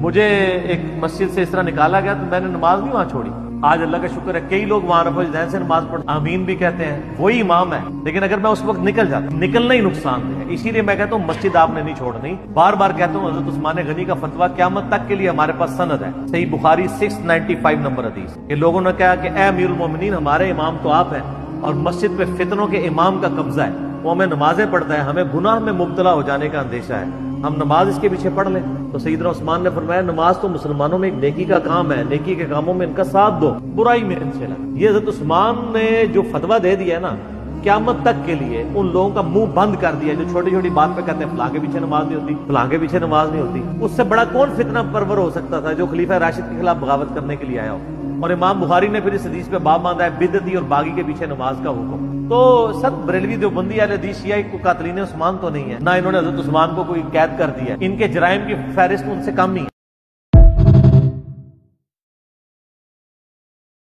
مجھے ایک مسجد سے اس طرح نکالا گیا تو میں نے نماز نہیں وہاں چھوڑی. آج اللہ کا شکر ہے کئی لوگ وہاں رفع الذہن سے نماز پڑھتے آمین بھی کہتے ہیں, وہی امام ہے. لیکن اگر میں اس وقت نکل جاتا, نکلنا ہی نقصان دہ ہے. اسی لیے میں کہتا ہوں مسجد آپ نے نہیں چھوڑنی. بار بار کہتا ہوں حضرت عثمان غنی کا فتویٰ قیامت تک کے لیے ہمارے پاس سند ہے, صحیح بخاری 695 نمبر حدیث. کہ لوگوں نے کہا کہ اے امیر المومنین ہمارے امام تو آپ ہیں اور مسجد پہ فتنوں کے امام کا قبضہ ہے, وہ ہمیں نمازیں پڑھتا ہے, ہمیں گناہ میں مبتلا ہو جانے کا اندیشہ ہے, ہم نماز اس کے پیچھے پڑھ لیں. تو سیدنا عثمان نے فرمایا نماز تو مسلمانوں میں ایک نیکی کا کام ہے, نیکی کے کاموں میں ان کا ساتھ دو, برائی میں ان سے لگا. یہ حضرت عثمان نے جو فتویٰ دے دیا ہے نا, قیامت تک کے لیے ان لوگوں کا منہ بند کر دیا جو چھوٹی چھوٹی بات پہ کہتے ہیں فلاں کے پیچھے نماز نہیں ہوتی, فلاں کے پیچھے نماز نہیں ہوتی. اس سے بڑا کون فتنہ پرور ہو سکتا تھا جو خلیفہ راشد کے خلاف بغاوت کرنے کے لیے آیا ہو. اور امام بخاری نے پھر اس حدیث پہ باب باندھا ہے بدعتی اور باغی کے پیچھے نماز کا حکم. تو سب بریلوی دیوبندی اہل حدیث شیعہ کو قاتلین عثمان تو نہیں ہے, نہ انہوں نے حضرت عثمان کو کوئی قید کر دیا. ان کے جرائم کی فہرست ان سے کم ہی ہے.